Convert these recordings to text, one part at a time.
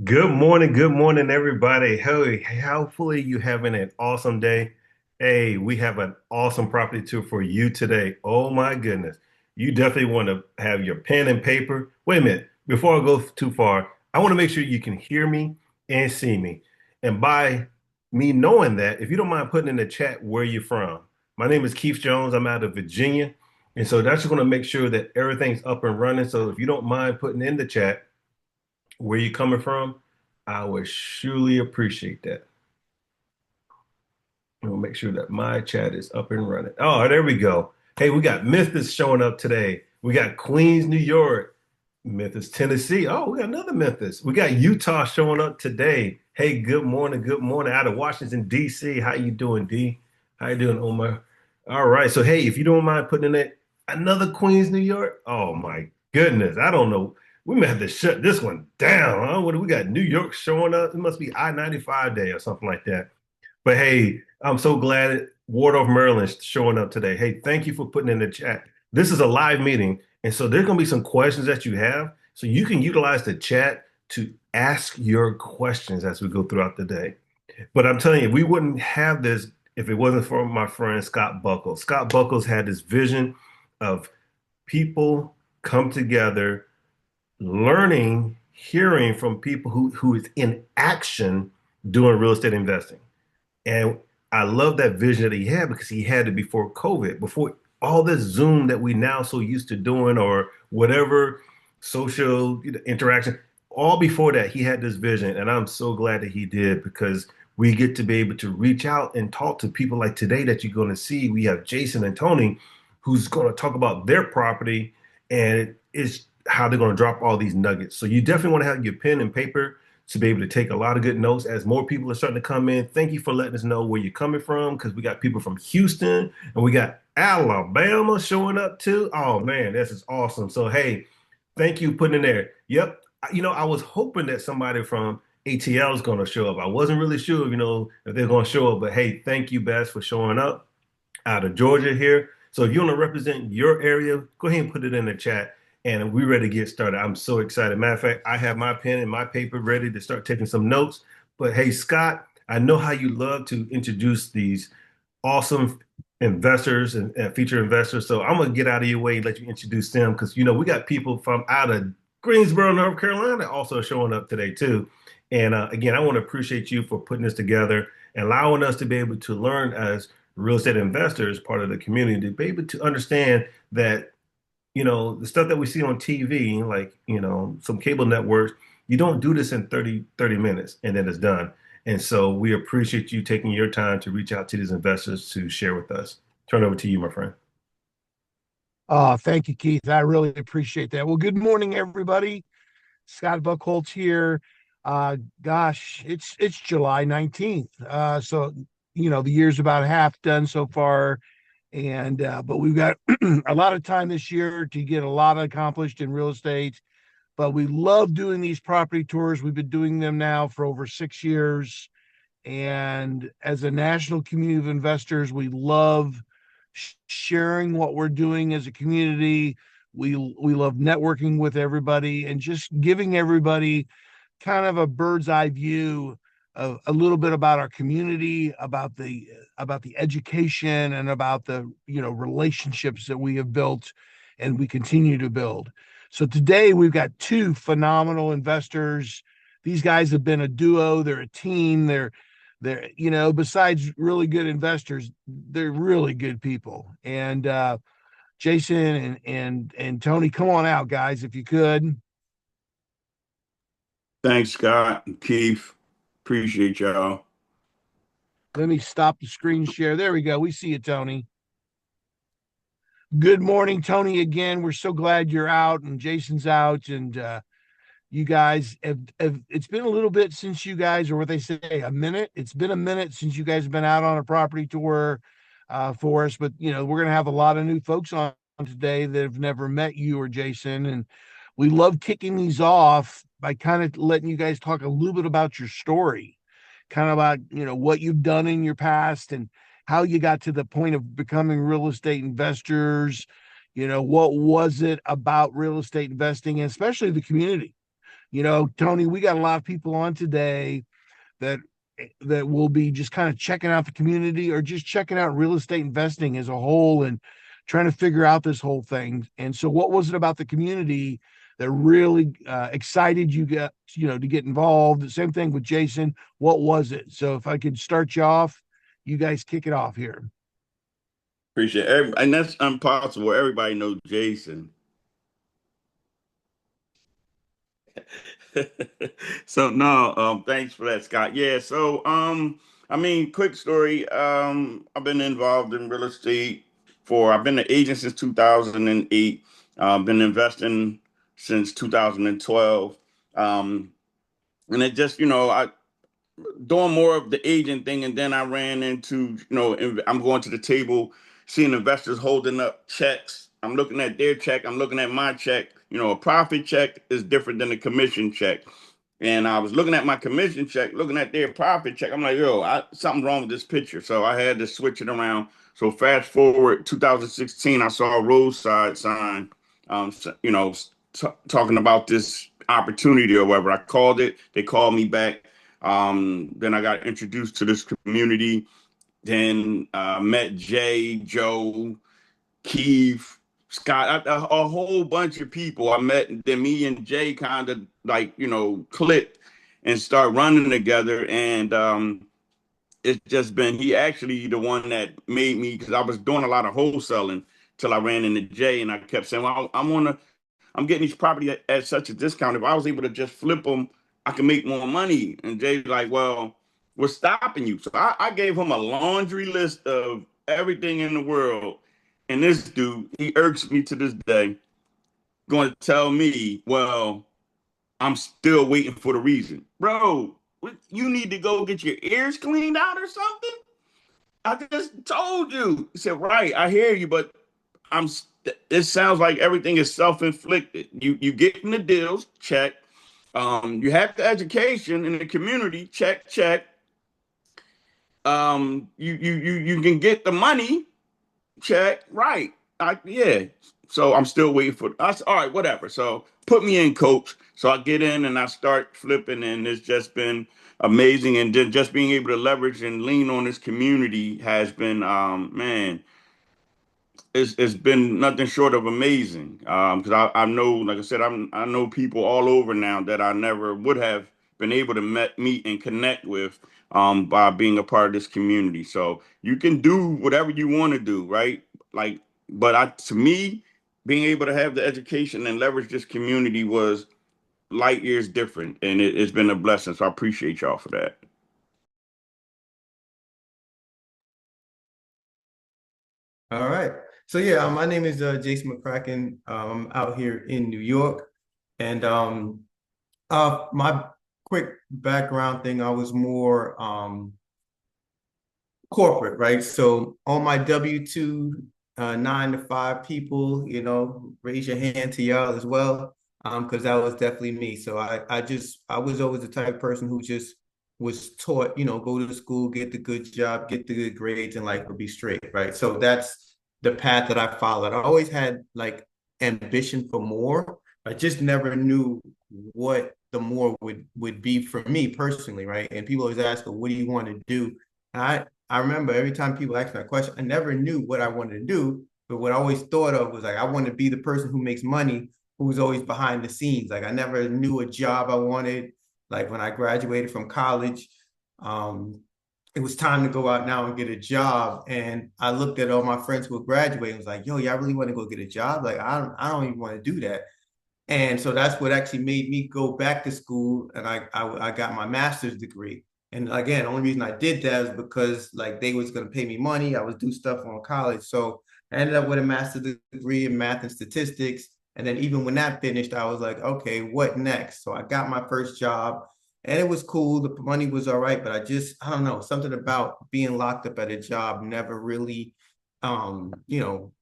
Good morning, everybody. Hey, hopefully you having an awesome day. Hey, we have an awesome property tour for you today. Oh my goodness. You definitely want to have your pen and paper. Wait a minute. Before I go too far, I want to make sure you can hear me and see me. And by me knowing that, if you don't mind putting in the chat where you're from. My name is Keith Jones. I'm out of Virginia. And so that's just going to make sure that everything's up and running. So if you don't mind putting in the chat, where you coming from, I would surely appreciate that. We'll make sure that my chat is up and running. Oh, there we go. Hey, we got Memphis showing up today. We got Queens, New York, Memphis, Tennessee. Oh, we got another Memphis. We got Utah showing up today. Hey, good morning out of Washington, D.C. How you doing, D? How you doing, Omar? All right. So, hey, if you don't mind putting in it, another Queens, New York. Oh my goodness. I don't know. We may have to shut this one down. Huh? What do we got? New York showing up. It must be I-95 day or something like that. But hey, I'm so glad Wardorf, Maryland's showing up today. Hey, thank you for putting in the chat. This is a live meeting, and so there's going to be some questions that you have. So you can utilize the chat to ask your questions as we go throughout the day. But I'm telling you, we wouldn't have this if it wasn't for my friend Scott Buckles. Scott Buckles had this vision of people come together, learning, hearing from people who is in action doing real estate investing. And I love that vision that he had because he had it before COVID, before all this Zoom that we now so used to doing or whatever social interaction. All before that, he had this vision. And I'm so glad that he did because we get to be able to reach out and talk to people like today that you're going to see. We have Jason and Tony who's going to talk about their property and it's how they're going to drop all these nuggets. So you definitely want to have your pen and paper to be able to take a lot of good notes as more people are starting to come in. Thank you for letting us know where you're coming from because we got people from Houston and we got Alabama showing up too. Oh man, this is awesome. So hey, thank you for putting in there. Yep. I was hoping that somebody from ATL is going to show up. I wasn't really sure, if they're going to show up, but hey, thank you, Bess, for showing up out of Georgia here. So if you want to represent your area, go ahead and put it in the chat and we're ready to get started. I'm so excited. Matter of fact, I have my pen and my paper ready to start taking some notes. But hey, Scott, I know how you love to introduce these awesome investors and feature investors. So I'm going to get out of your way and let you introduce them because, we got people from out of Greensboro, North Carolina also showing up today too. And again, I want to appreciate you for putting this together and allowing us to be able to learn as real estate investors, part of the community, to be able to understand that, the stuff that we see on TV, like, some cable networks, you don't do this in thirty minutes and then it's done. And so we appreciate you taking your time to reach out to these investors to share with us. Turn it over to you, my friend. Thank you, Keith. I really appreciate that. Well, good morning, everybody. Scott Buckholz here. Gosh, it's July 19th. So the year's about half done so far. And but we've got a lot of time this year to get a lot accomplished in real estate. But we love doing these property tours. We've been doing them now for over 6 years. And as a national community of investors, we love sharing what we're doing as a community. We love networking with everybody and just giving everybody kind of a bird's eye view of a little bit about our community, about the education and about the relationships that we have built and we continue to build. So today we've got two phenomenal investors. These guys have been a duo, they're a team, they're besides really good investors, they're really good people. And Jason and Tony, come on out, guys, if you could. Thanks, Scott and Keith. Appreciate y'all. Let me stop the screen share. There we go. We see you, Tony. Good morning, Tony. Again, we're so glad you're out and Jason's out, and you guys have it's been a little bit since you guys, or what they say, a minute. It's been a minute since you guys have been out on a property tour for us, but we're gonna have a lot of new folks on today that have never met you or Jason, and we love kicking these off by kind of letting you guys talk a little bit about your story, kind of about what you've done in your past and how you got to the point of becoming real estate investors. What was it about real estate investing, and especially the community Tony, we got a lot of people on today that will be just kind of checking out the community or just checking out real estate investing as a whole and trying to figure out this whole thing. And so, what was it about the community that really excited you to get involved? The same thing with Jason. What was it? So, if I could start you off, you guys kick it off here. Appreciate it. And that's impossible. Everybody knows Jason. So no, thanks for that, Scott. Yeah, so I mean, quick story. I've been involved in real estate I've been an agent since 2008. Been investing since 2012. Um, and it just, I doing more of the agent thing, and then I ran into, I'm going to the table, seeing investors holding up checks. I'm looking at their check. I'm looking at my check. A profit check is different than a commission check. And I was looking at my commission check, looking at their profit check. I'm like, yo, something wrong with this picture. So I had to switch it around. So fast forward 2016, I saw a roadside sign, talking about this opportunity or whatever. I called it. They called me back. Then I got introduced to this community. Then met Jay, Joe, Keith, Scott, a whole bunch of people I met. Then me and Jay kind of like, clicked and start running together. And it's just been, he actually the one that made me, because I was doing a lot of wholesaling till I ran into Jay, and I kept saying, well, I'm getting these property at such a discount. If I was able to just flip them, I can make more money. And Jay's like, well, what's stopping you? So I gave him a laundry list of everything in the world. And this dude, he irks me to this day, going to tell me, well, I'm still waiting for the reason. Bro, you need to go get your ears cleaned out or something? I just told you. He said, right, I hear you, but I'm. It sounds like everything is self-inflicted. You getting the deals, check. You have the education in the community, check, check. You can get the money, check, right. Yeah. So I'm still waiting for us. All right, whatever. So put me in, coach. So I get in and I start flipping, and it's just been amazing. And just being able to leverage and lean on this community has been, man, it's been nothing short of amazing. Because I know, like I said, I know people all over now that I never would have been able to meet and connect with by being a part of this community. So you can do whatever you want to do, right? Like, but to me, being able to have the education and leverage this community was light years different, and it's been a blessing. So I appreciate y'all for that. All right. So yeah, my name is Jason McCracken. I'm out here in New York, and my quick background thing, I was more corporate, right? So on my W-2, 9 to 5 people, raise your hand to y'all as well, because that was definitely me. So I was always the type of person who just was taught, go to school, get the good job, get the good grades, and life would be straight, right? So that's the path that I followed. I always had like ambition for more. I just never knew what the more would be for me personally, right? And people always ask, well, what do you want to do? I remember every time people ask me that question, I never knew what I wanted to do, but what I always thought of was like, I want to be the person who makes money, who's always behind the scenes. Like I never knew a job I wanted. Like when I graduated from college, um, it was time to go out now and get a job. And I looked at all my friends who were graduating and was like, yo, y'all really want to go get a job? Like, I don't even want to do that. And so that's what actually made me go back to school, and I got my master's degree. And again, the only reason I did that is because like they was gonna pay me money. I was do stuff on college. So I ended up with a master's degree in math and statistics. And then even when that finished, I was like, okay, what next? So I got my first job, and it was cool. The money was all right, but I don't know, something about being locked up at a job never really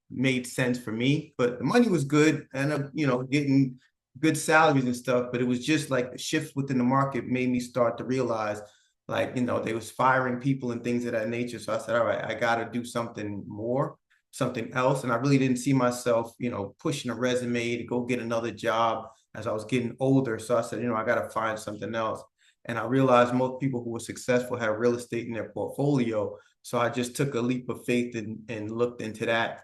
made sense for me. But the money was good, and getting good salaries and stuff. But it was just like the shifts within the market made me start to realize, like, they was firing people and things of that nature. So I said, all right, I got to do something more, something else. And I really didn't see myself, pushing a resume to go get another job. as I was getting older. So I said, I got to find something else. And I realized most people who were successful have real estate in their portfolio. So I just took a leap of faith and looked into that.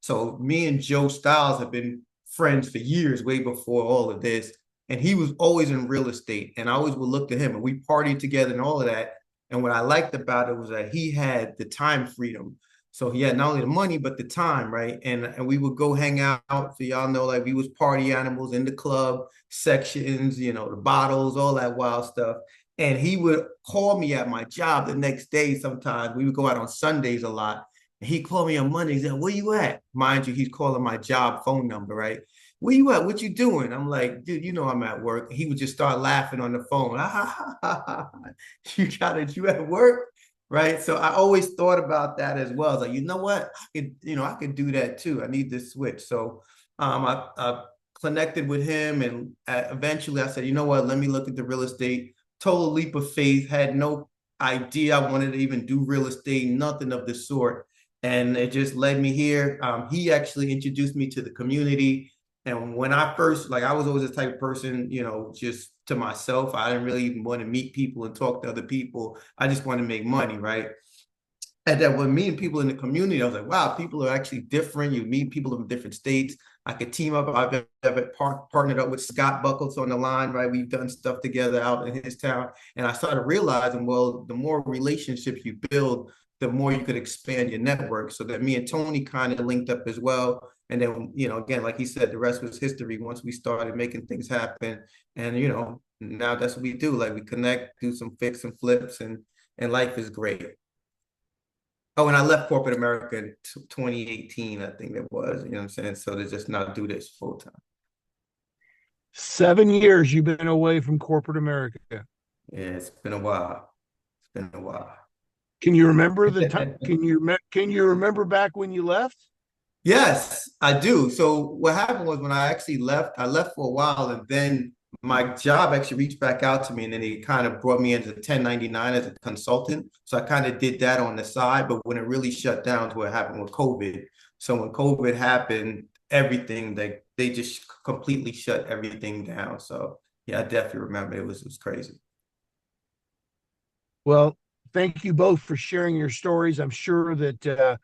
So me and Joe Styles have been friends for years, way before all of this. And he was always in real estate. And I always would look to him and we partied together and all of that. And what I liked about it was that he had the time freedom. So he had not only the money, but the time, right? And we would go hang out. So y'all know, like we was party animals in the club sections, the bottles, all that wild stuff. And he would call me at my job the next day sometimes. We would go out on Sundays a lot. He called me on Monday. He said, "Where you at?" Mind you, he's calling my job phone number, right? "Where you at? What you doing?" I'm like, "Dude, I'm at work." He would just start laughing on the phone. You got it. You at work, right? So I always thought about that as well. I was like, you know what? I could do that too. I need this switch. So I connected with him, and eventually I said, you know what? Let me look at the real estate. Total leap of faith. Had no idea I wanted to even do real estate. Nothing of the sort, and it just led me here. He actually introduced me to the community. And when I first, like, I was always the type of person, just to myself. I didn't really even want to meet people and talk to other people. I just want to make money, right? And then when meeting people in the community, I was like, wow, people are actually different. You meet people from different states. I could team up. I've partnered up with Scott Buckles on the line, right? We've done stuff together out in his town. And I started realizing, well, the more relationships you build, the more you could expand your network. So that me and Tony kind of linked up as well. And then, again, like he said, the rest was history once we started making things happen. And, now that's what we do. Like we connect, do some fix and flips, and life is great. Oh, and I left corporate America in 2018, I think it was, you know what I'm saying? So to just not do this full time. 7 years you've been away from corporate America. Yeah, it's been a while. It's been a while. Can you remember the time? Can you remember back when you left? Yes, I do. So what happened was when I actually left, I left for a while, and then my job actually reached back out to me, and then they kind of brought me into 1099 as a consultant. So I kind of did that on the side, but when it really shut down to what happened with COVID. So when COVID happened, everything they just completely shut everything down. So yeah, I definitely remember it was crazy. Well, thank you both for sharing your stories. I'm sure that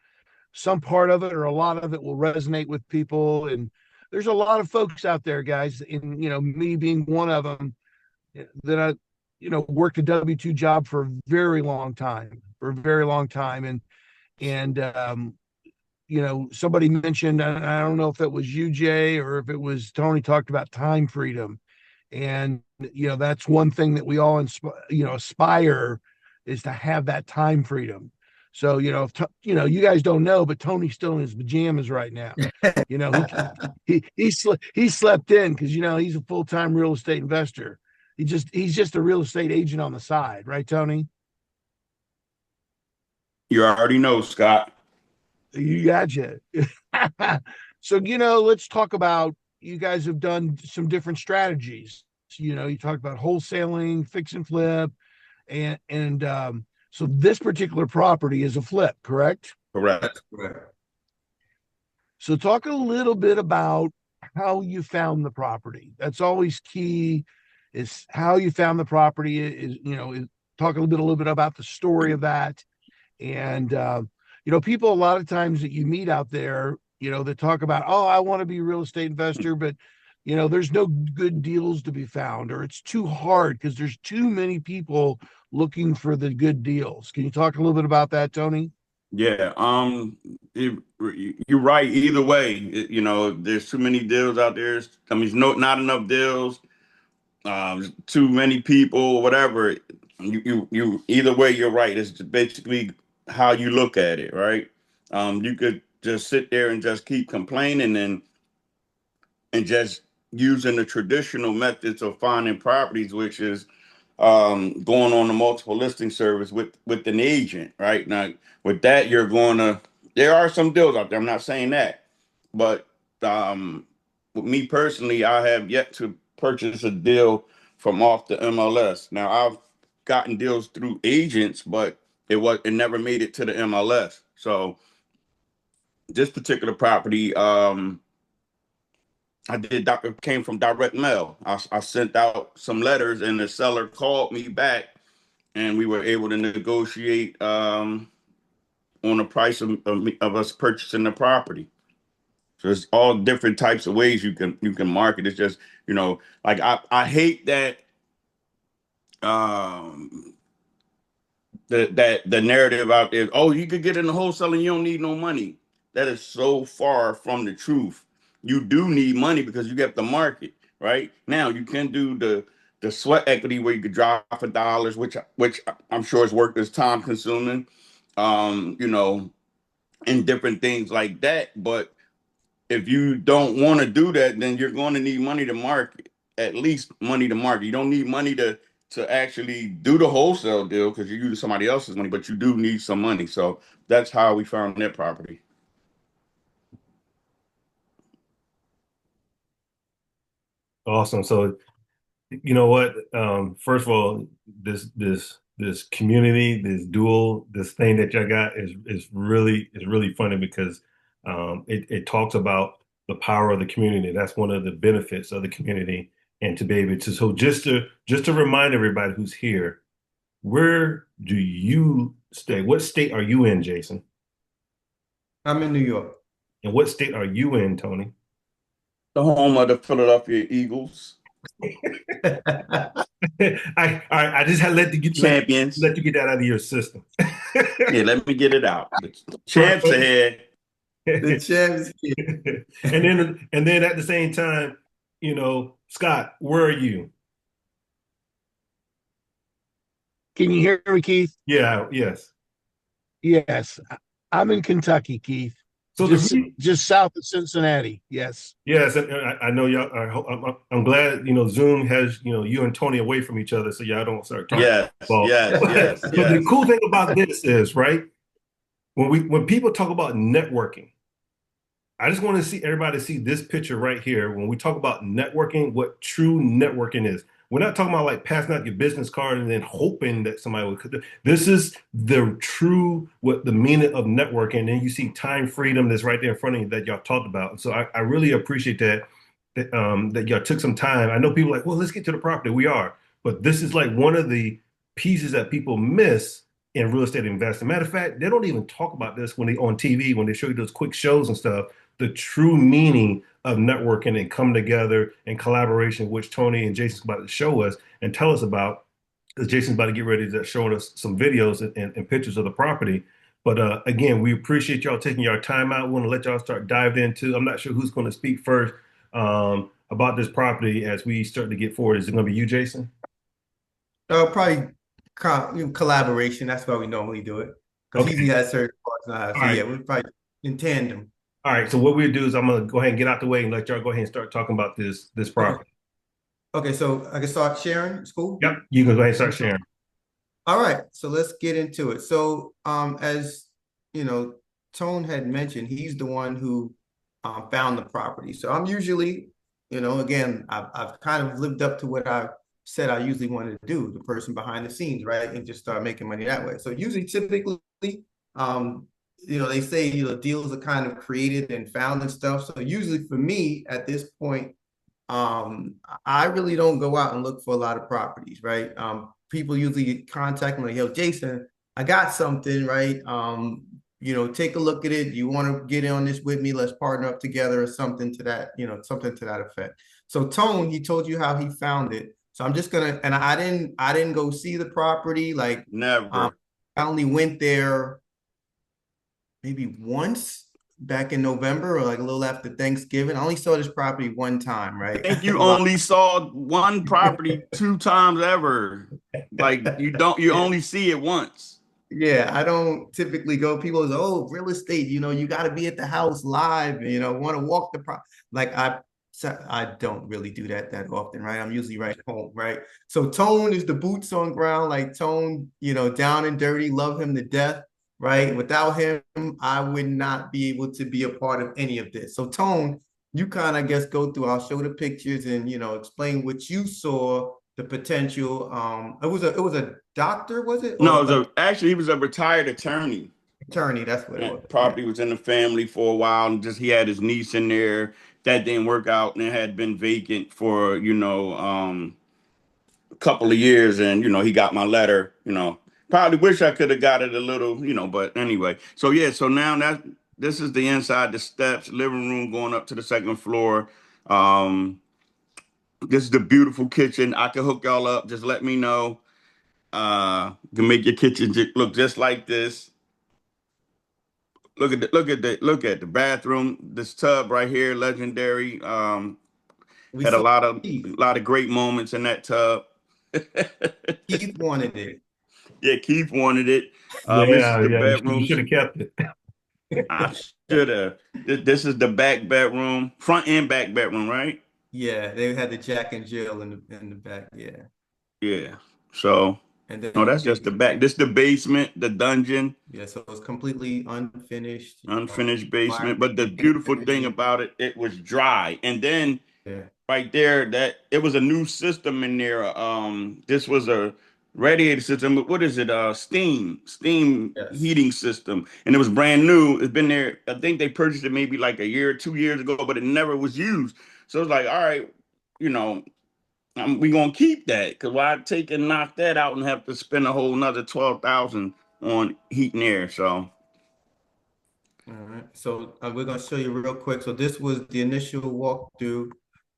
some part of it or a lot of it will resonate with people. And there's a lot of folks out there, guys, and me being one of them, that I, worked a W-2 job for a very long time, and somebody mentioned, I don't know if it was you, Jay, or if it was Tony, talked about time freedom. And, that's one thing that we all, aspire, is to have that time freedom. So, if, you guys don't know, but Tony's still in his pajamas right now. He slept in because, he's a full-time real estate investor. He's just a real estate agent on the side. Right, Tony? You already know, Scott. You gotcha. So, let's talk about, you guys have done some different strategies. You talked about wholesaling, fix and flip, and so this particular property is a flip, correct? Correct. Correct. So talk a little bit about how you found the property. That's always key, is how you found the property. Talk a little bit about the story of that. And people a lot of times that you meet out there, that talk about, oh, I want to be a real estate investor, but there's no good deals to be found, or it's too hard because there's too many people looking for the good deals. Can you talk a little bit about that, Tony? Yeah. You're right. Either way, there's too many deals out there. I mean, not enough deals. Too many people, whatever. You either way, you're right. It's basically how you look at it, right? You could just sit there and just keep complaining and just using the traditional methods of finding properties, which is going on the multiple listing service with an agent, right? Now, with that, there are some deals out there. I'm not saying that, but with me personally, I have yet to purchase a deal from off the MLS. Now, I've gotten deals through agents, but it never made it to the MLS. So this particular property, It came from direct mail. I sent out some letters, and the seller called me back, and we were able to negotiate on the price of us purchasing the property. So it's all different types of ways you can market. It's just, like I hate that um the narrative out there. Oh, you could get in the wholesale and you don't need no money. That is so far from the truth. You do need money because you get the market right now. You can do the sweat equity where you could drop for dollars, which I'm sure is work is time consuming, you know, and different things like that. But if you don't want to do that, then you're going to need money to market, at least money to market. You don't need money to actually do the wholesale deal because you're using somebody else's money, but you do need some money. So that's how we found that property. Awesome. So you know what? First of all, this community, this thing that y'all got is really funny because it talks about the power of the community. That's one of the benefits of the community, and to be able to just to remind everybody who's here, where do you stay? What state are you in, Jason? I'm in New York. And what state are you in, Tony? The home of the Philadelphia Eagles. I just had to let Champions. let you get that out of your system. Yeah, let me get it out. The champs ahead. The champs. And then at the same time, Scott, where are you? Can you hear me, Keith? Yeah, yes. Yes. I'm in Kentucky, Keith. So Just south of Cincinnati. Yes. yes, and I know y'all. I'm glad Zoom has you and Tony away from each other, so y'all don't start talking Yes, about. yes, yes, So the yes. cool thing about this is, right, when people talk about networking, I just want to see everybody see this picture right here. When we talk about networking, what true networking is. We're not talking about like passing out your business card and then hoping that somebody will. This is the true what the meaning of networking. And you see time freedom that's right there in front of you that y'all talked about. So I really appreciate that y'all took some time. I know people are like, well, let's get to the property. We are, but this is like one of the pieces that people miss in real estate investing. Matter of fact, they don't even talk about this when they on TV when they show you those quick shows and stuff. The true meaning of networking and coming together and collaboration, which Tony and Jason's about to show us and tell us about, because Jason's about to get ready to show us some videos and pictures of the property. But again, we appreciate y'all taking your time out. We want to let y'all start diving into. I'm not sure who's going to speak first about this property as we start to get forward. Is it going to be you, Jason? Probably collaboration. That's why we normally do it because Okay. he has certain parts and I have. All So right. yeah, we're probably in tandem. All right. So what we'll do is I'm going to go ahead and get out the way and let y'all go ahead and start talking about this Okay. property. Okay, so I can start sharing. It's cool. Yep. You can go ahead and start sharing. All right, so let's get into it. So, as you know, Tone had mentioned, he's the one who found the property. So I'm usually, again, I've kind of lived up to what I said I usually wanted to do, the person behind the scenes, right, and just start making money that way. So usually, typically, they say deals are kind of created and found and stuff. So usually, for me, at this point, I really don't go out and look for a lot of properties, right? People usually contact me like, yo, Jason, I got something, right? Take a look at it. You want to get in on this with me? Let's partner up together or something to that, something to that effect. So Tone, he told you how he found it. So I'm just gonna, and I didn't go see the property. Like, Never. I only went there maybe once back in November or like a little after Thanksgiving. I only saw this property one time, I right? think you only saw one property 2 times ever. Like you only see it once. Yeah, I don't typically go. People say, "Oh, real estate, you got to be at the house live, and, want to walk the pro." Like I don't really do that often, right? I'm usually right home, right? So Tone is the boots on ground, like Tone, down and dirty, love him to death, right? Without him, I would not be able to be a part of any of this. So Tone, you kind of, I guess, go through. I'll show the pictures and explain what you saw, the potential. It was a doctor, was it, No, or like actually he was a retired attorney. attorney? That's what it And was. Yeah. property was in the family for a while, and just he had his niece in there, that didn't work out, and it had been vacant for, a couple of years. And, he got my letter, probably wish I could have got it a little, but anyway. So yeah, so now this is the inside, the steps, living room going up to the second floor. This is the beautiful kitchen. I can hook y'all up. Just let me know. Can make your kitchen look just like this. Look at the bathroom. This tub right here, legendary. We Had a saw lot of Keith. great moments in that tub. Keith wanted it. Yeah, Keith wanted it. This is Yeah, the yeah. You bedrooms. should have kept it. I should have. This is the back bedroom, front and back bedroom, right? Yeah, they had the Jack and Jill in the back. Yeah, Yeah. So, and no, then that's just the back. This the basement, the dungeon, yeah, so it's completely unfinished. unfinished basement. Fire But the beautiful thing about it, it was dry. And then yeah, right there, that it was a new system in there. This was a radiator system. What is it? Steam yes. heating system, and it was brand new. It's been there. I think they purchased it maybe like a year, 2 years ago, but it never was used. So it's like, all right, you know, we gonna keep that, because why take and knock that out and have to spend a whole another 12,000 on heat and air? So All right. So we're gonna show you real quick. So this was the initial walkthrough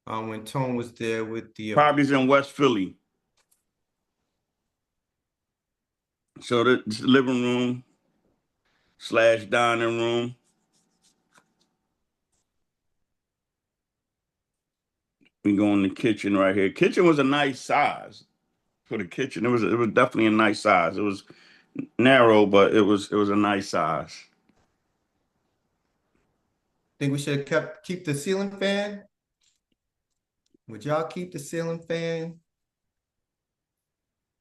when Tone was there with the properties in West Philly. So this living room slash dining room. We go in the kitchen right here. Kitchen was a nice size for the kitchen. It was definitely a nice size. It was narrow, but it was a nice size. think we should have keep the ceiling fan. Would y'all keep the ceiling fan?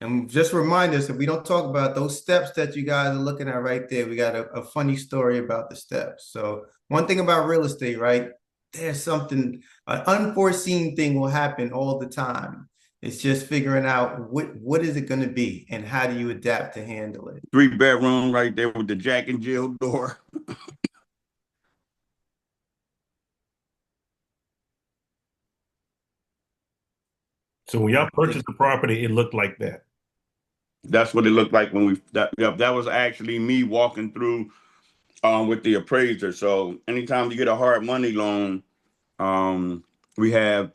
And just remind us, if we don't talk about those steps that you guys are looking at right there, we got a funny story about the steps. So one thing about real estate, right? There's something, an unforeseen thing will happen all the time. It's just figuring out what is it going to be and how do you adapt to handle it. 3 bedroom right there with the Jack and Jill door. So when y'all purchased the property, it looked like that. That's what it looked like when that was actually me walking through with the appraiser. So anytime you get a hard money loan, um, they have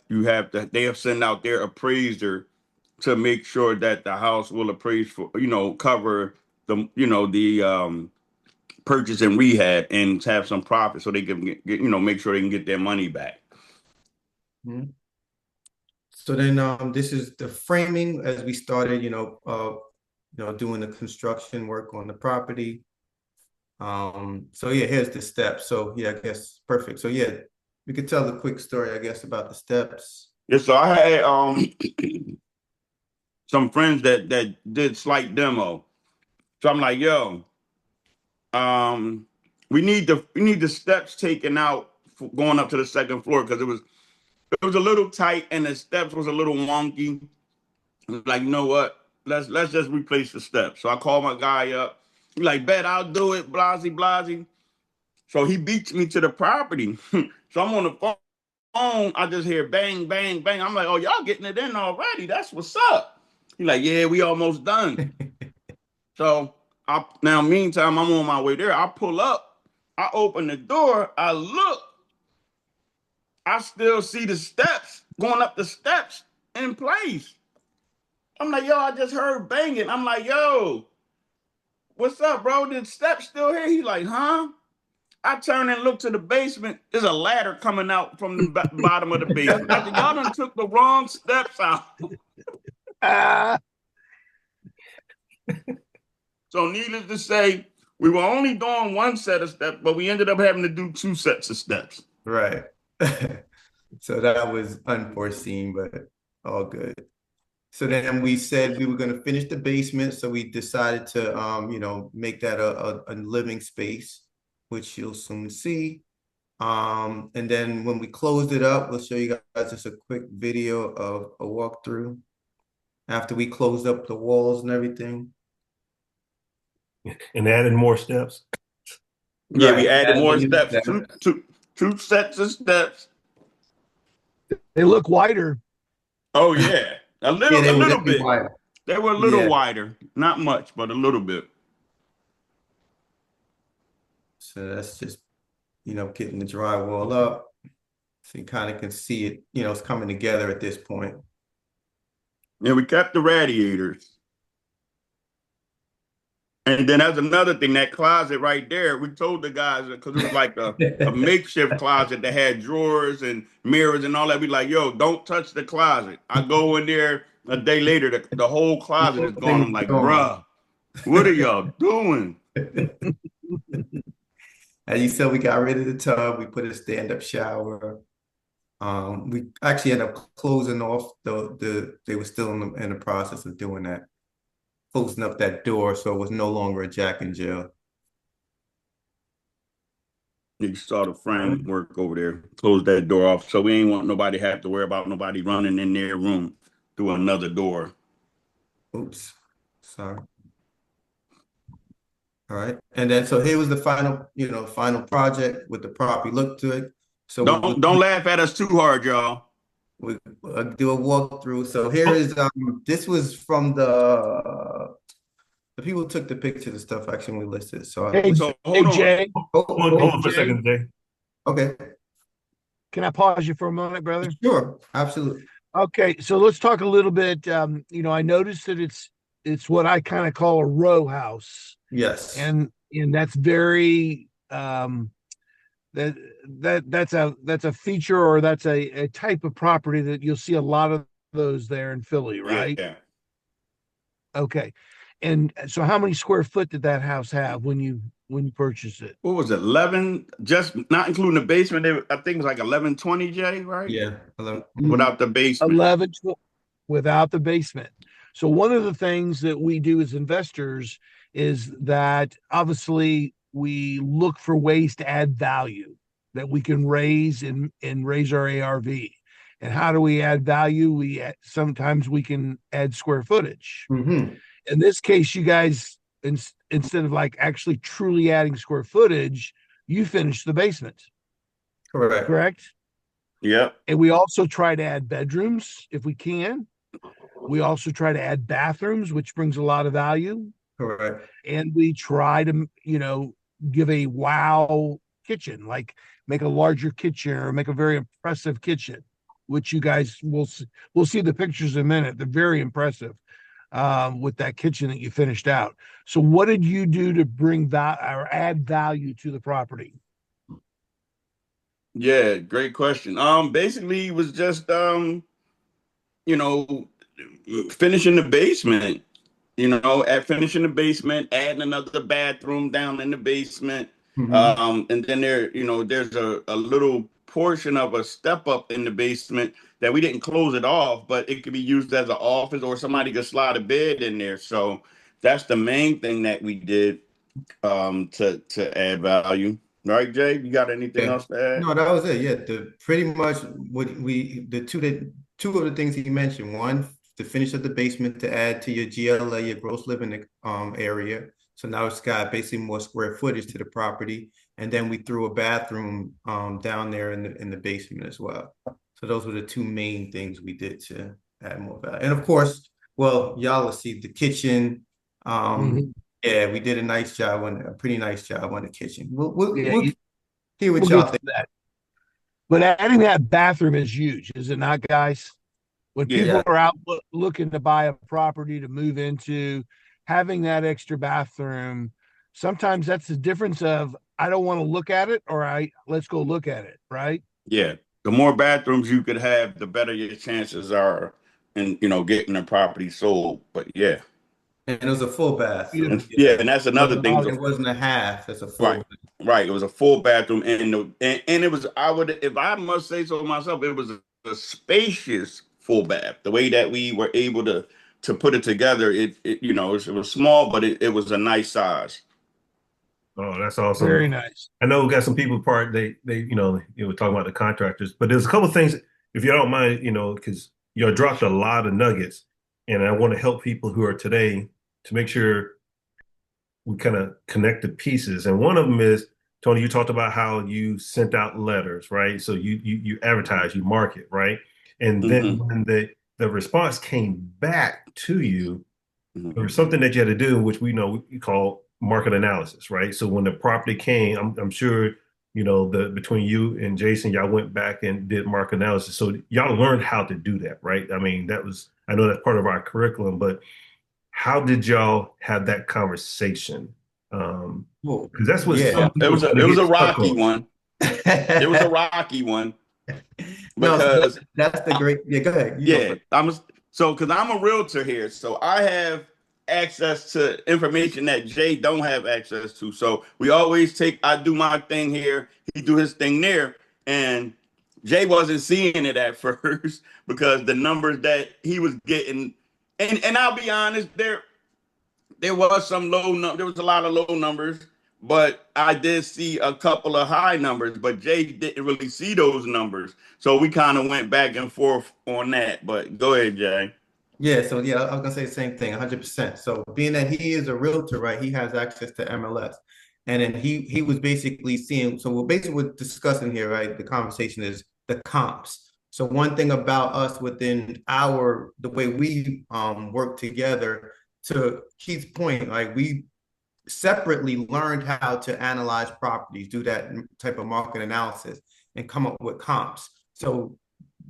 sent out their appraiser to make sure that the house will appraise for, cover the purchase and rehab and have some profit, so they can make sure they can get their money back. Mhm. So then this is the framing as we started, doing the construction work on the property. So yeah, here's the steps. So yeah, I guess perfect. So yeah, we could tell a quick story, I guess, about the steps. Yeah, so I had some friends that did slight demo. So I'm like, yo, we need the steps taken out for going up to the second floor, because it was a little tight and the steps was a little wonky. Like, you know what? Let's just replace the steps. So I called my guy up. He's like, bet I'll do it, blasey blasey. So he beats me to the property. So I'm on the phone. I just hear bang, bang, bang. I'm like, oh, y'all getting it in already. That's what's up. He's like, yeah, we almost done. So meantime, I'm on my way there. I pull up. I open the door. I look. I still see the steps going up the steps in place. I'm like, yo, I just heard banging. I'm like, yo, what's up, bro? The steps still here? He like, huh? I turn and look to the basement. There's a ladder coming out from the bottom of the basement. I said, y'all done took the wrong steps out. Ah, So needless to say, we were only doing one set of steps, but we ended up having to do 2 sets of steps. Right. So that was unforeseen, but all good. So then we said we were going to finish the basement. So we decided to, make that a living space, which you'll soon see. And then when we closed it up, we'll show you guys just a quick video of a walkthrough after we closed up the walls and everything. And added more steps. Yeah, we Right. added Added more a new steps, step. two sets of steps. They look wider. Oh yeah, Yeah, they a were little definitely bit. wide. They were a little Yeah. wider, not much, but a little bit. So that's just, getting the drywall up. So you kind of can see it, it's coming together at this point. Yeah, we kept the radiators. And then that's another thing, that closet right there, we told the guys, because it was like a makeshift closet that had drawers and mirrors and all that. We like, yo, don't touch the closet. I go in there a day later, the whole The closet whole is gone. thing I'm is like, gone. bruh, what are y'all doing? As you said, we got rid of the tub. We put a stand-up shower. We actually ended up closing off they were still in the process of doing that, closing up that door so it was no longer a Jack and Jill. You saw the All right. framework over there. Close that door off. So we ain't want nobody to have to worry about nobody running in their room through another door. Oops. Sorry. All right. And then so here was the final project with the property look to it. So Don't laugh at us too hard, y'all. we do a walkthrough. So here Oh, is this was from the people who took the picture of the stuff actually we listed. So I Hey, wish. So hey hold on. Jay, hold Oh, on for a Jay, second, Jay. okay. can I pause you for a moment, brother? Sure. Absolutely. Okay, so let's talk a little bit. I noticed that it's what I kind of call a row house, Yes. and that's very that that's a feature, or that's a type of property that you'll see a lot of those there in Philly, right? Yeah. Okay. And so how many square foot did that house have when you purchased it? What was it? 11, just not including the basement. I think it was like 1120, Jay, right? Yeah. Hello. Without the basement. 11 without the basement. So one of the things that we do as investors is that obviously we look for ways to add value that we can raise and raise our ARV. And how do we add value? Sometimes we can add square footage. Mm-hmm. In this case, you guys, instead of like actually truly adding square footage, you finish the basement, Correct. correct? Yep. And we also try to add bedrooms if we can. We also try to add bathrooms, which brings a lot of value. Correct. And we try to, give a wow kitchen, like make a larger kitchen or make a very impressive kitchen, which you guys will see the pictures in a minute. They're very impressive with that kitchen that you finished out. So, what did you do to bring that or add value to the property? Yeah, great question. Basically it was just you know, finishing the basement. At finishing the basement, adding another bathroom down in the basement. Mm-hmm. And then there's a little portion of a step up in the basement that we didn't close it off, but it could be used as an office or somebody could slide a bed in there. So that's the main thing that we did to add value. Right, Jay? You got anything Yeah. else to add? No, that was it. Yeah. The pretty much what the two of the things he mentioned. One, to finish up the basement to add to your GLA, your gross living area. So now it's got basically more square footage to the property. And then we threw a bathroom down there in the basement as well. So those were the two main things we did to add more value. And of course, well, y'all will see the kitchen. Um, Mhm. yeah, we did a pretty nice job on the kitchen. Yeah, We'll hear what we'll y'all get think. to that. But adding that bathroom is huge, is it not, guys? When Yeah. people Yeah. are out looking to buy a property to move into, having that extra bathroom, sometimes that's the difference of I don't want to look at it, or I let's go look at it, right? Yeah. The more bathrooms you could have, the better your chances are in, getting the property sold. But yeah. And it was a full bath. So And Beautiful. yeah, yeah, and that's another thing. it wasn't a half, it's a full Right. bath. Right. It was a full bathroom and it was if I must say so myself, it was a spacious full bath. The way that we were able to put it together, it was small, but it was a nice size. Oh, that's awesome. Very nice. I know we got some people part they you were talking about the contractors, but there's a couple things if you don't mind, because you dropped a lot of nuggets, and I want to help people who are today to make sure we kind of connect the pieces. And one of them is Tony, you talked about how you sent out letters, right? So you advertise, you market, right? And then Mm-hmm. when the response came back to you, there Mm-hmm. was something that you had to do, which we know we call market analysis, right? So when the property came, I'm sure the between you and Jason, y'all went back and did market analysis. So y'all learned how to do that, right? I mean, I know that's part of our curriculum, but how did y'all have that conversation? Well, Because that's what yeah. some people kind It of was get a stuck rocky on. one. It was a rocky one No, so because that's the great. Yeah, go ahead. You go yeah, first. because I'm a realtor here, so I have access to information that Jay don't have access to. So we always I do my thing here, he do his thing there, and Jay wasn't seeing it at first because the numbers that he was getting, and I'll be honest, there was there was a lot of low numbers, but I did see a couple of high numbers, but Jay didn't really see those numbers. So we kind of went back and forth on that. But go ahead, Jay. Yeah, so yeah, I was gonna say the same thing, 100%. So being that he is a realtor, right, he has access to MLS, and then he was basically seeing. So we're discussing here, right? The conversation is the comps. So one thing about us within the way we work together, to Keith's point, like we separately learned how to analyze properties, do that type of market analysis, and come up with comps. So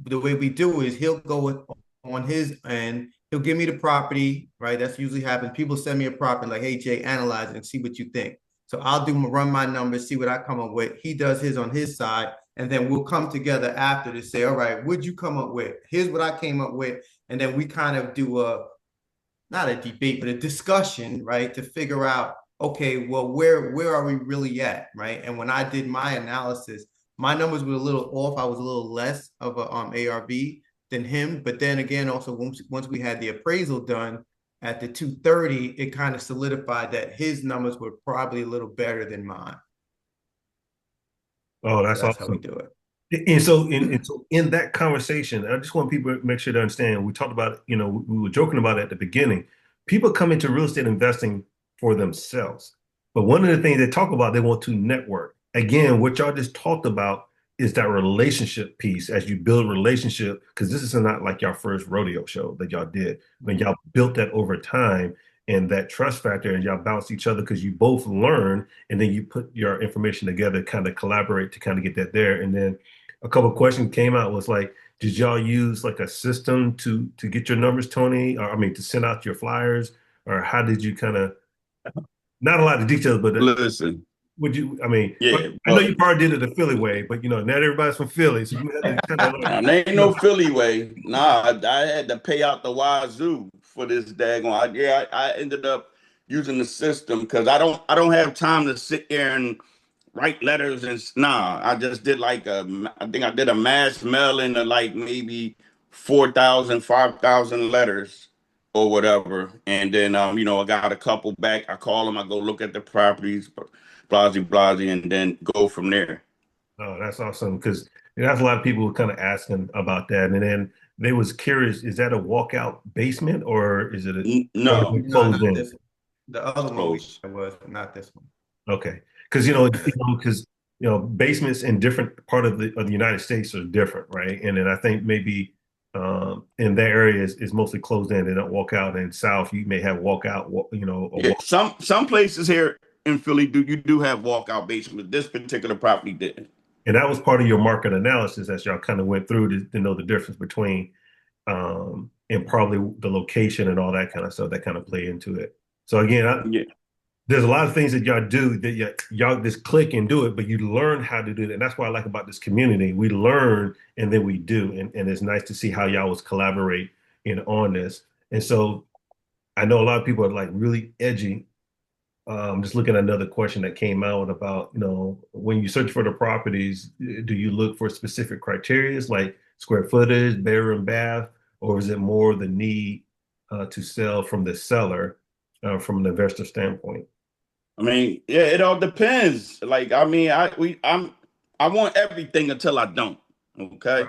the way we do is he'll go on his end, he'll give me the property, right? That's usually happens. People send me a property like, hey Jay, analyze it and see what you think. So I'll run my numbers, see what I come up with. He does his on his side, and then we'll come together after to say, all right, what'd you come up with? Here's what I came up with, and then we kind of do a not a debate, but a discussion, right, to figure out, okay, well, where are we really at, right? And when I did my analysis, my numbers were a little off. I was a little less of a ARV than him, but then again, also once we had the appraisal done at the 230, it kind of solidified that his numbers were probably a little better than mine. Oh, So that's that's how we awesome. do it. And so in that conversation, I just want people to make sure to understand. We talked about, we were joking about it at the beginning. People come into real estate investing for themselves. But one of the things they talk about, they want to network. Again, what y'all just talked about is that relationship piece as you build relationship, because this is not like your first rodeo show that y'all did. When y'all built that over time and that trust factor and y'all bounce each other because you both learn and then you put your information together, kind of collaborate to kind of get that there. And then a couple of questions came out was like, did y'all use like a system to get your numbers, Tony? Or I mean, to send out your flyers, or how did you kind of not a lot of details, but Listen, would you? I mean, yeah, I know well, you probably did it the Philly way, but not everybody's from Philly, so you had to kind of like, there ain't you no know, Philly way. Nah, I had to pay out the wazoo for this daggone. I ended up using the system because I don't have time to sit there and write letters and nah. I just did I think I did a mass mailing of like maybe 4,000, 5,000 letters or whatever, and then I got a couple back. I call them. I go look at the properties, blasey blasey, and then go from there. oh, that's awesome because that's a lot of people kind of asking about that, and then they was curious, is that a walkout basement or is it or is No, it No, closed not in? this one. The other it's one we close. had was, but not this one. Okay, because basements in different part of the United States are different, right? And then I think maybe in that area is mostly closed in. They don't walk out. In South, you may have walk out, or Yeah, walk. some places here in Philly do have walkout basements. This particular property didn't. And that was part of your market analysis as y'all kind of went through to know the difference between and probably the location and all that kind of stuff that kind of play into it. So again, Yeah. there's a lot of things that y'all do that y'all just click and do it, but you learn how to do it. And that's what I like about this community. We learn and then we do. And it's nice to see how y'all was collaborate on this. And so I know a lot of people are like really edgy. Just looking at another question that came out about, when you search for the properties, do you look for specific criteria like square footage, bedroom, bath, or is it more the need to sell from the seller from an investor standpoint? I mean, yeah, it all depends. Like, I mean, I want everything until I don't. Okay.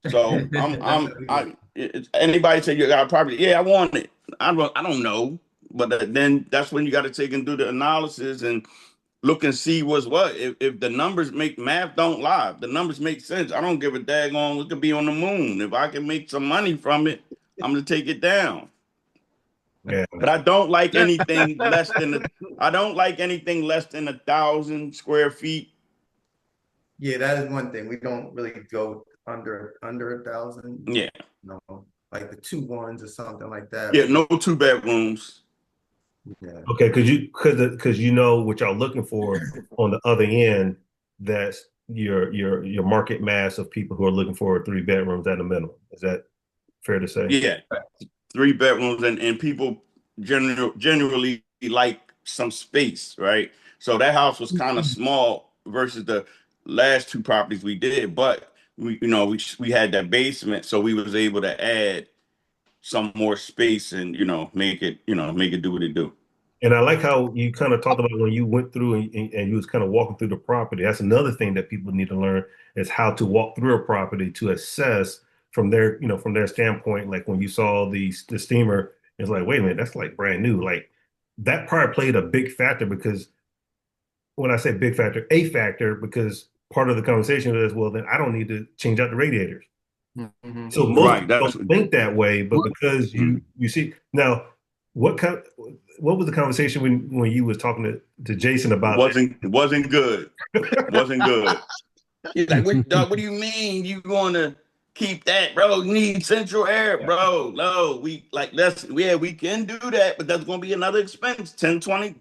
So That's how we do. anybody say you got a property, yeah, I want it. I don't know. But then that's when you got to take and do the analysis and look and see what's what. If the numbers make math don't lie, if the numbers make sense. I don't give a daggone. We could be on the moon. If I can make some money from it, I'm gonna take it down. Yeah. But I don't like anything less than I don't like anything less than 1,000 square feet. Yeah, that is one thing. We don't really go under 1,000. Yeah. No, like the 2 1s or something like that. Yeah, no 2 bedrooms. Yeah. Okay, because you know what y'all looking for on the other end, that's your market mass of people who are looking for 3 bedrooms at a minimum. Is that fair to say? Yeah. 3 bedrooms and people generally like some space, right? So that house was kind of small versus the last two properties we did, but we had that basement, so we was able to add some more space and make it do what it do. And I like how you kind of talked about when you went through and you was kind of walking through the property. That's another thing that people need to learn is how to walk through a property to assess from their standpoint. Like when you saw the steamer, it's like, wait a minute, that's like brand new. Like that part played a big factor because when I say big factor, a factor, because part of the conversation is, well, then I don't need to change out the radiators. Mm-hmm. So most Right. people That's don't think that way, but because Mhm. you see now, what was the conversation when you was talking to Jason about wasn't good. Wasn't good. He's like, what, Doug, what do you mean you going to keep that, bro? You need central air, bro. No, we can do that, but that's going to be another expense, 10, 20,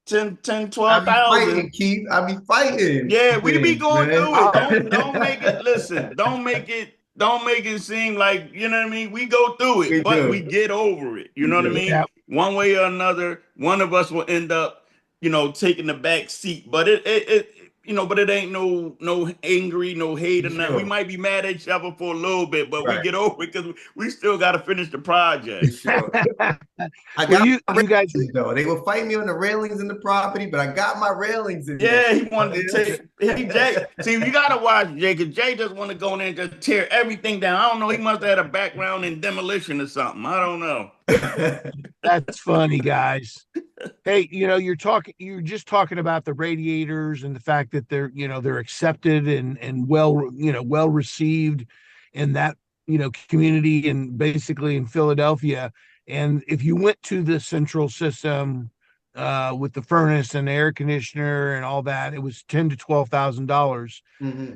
10, 10, I be 12,000. fighting, Keith. I be fighting. Yeah, we be going Man. through it. Don't make it, listen, don't make it seem like, you know what I mean? We go through it, We but we do. get over it. You We know what I do. mean? Yeah, One way or another, one of us will end up, taking the back seat. But but it ain't no angry, no hate For or nothing. We sure. might be mad at each other for a little bit, but we Right. get over it because we still got to finish the For project. sure. I well, got my you guys, railings though. They were fighting me on the railings in the property, but I got my railings in there. Yeah, he wanted to take. Hey, Jay. See, you gotta watch Jay, because Jay just want to go in there and just tear everything down. I don't know. He must have had a background in demolition or something. I don't know. that's funny, guys. Hey, you're just talking about the radiators and the fact that they're accepted and well received in that, community and basically in Philadelphia. And if you went to the central system with the furnace and the air conditioner and all that, it was $10,000 to $12,000. Mm-hmm.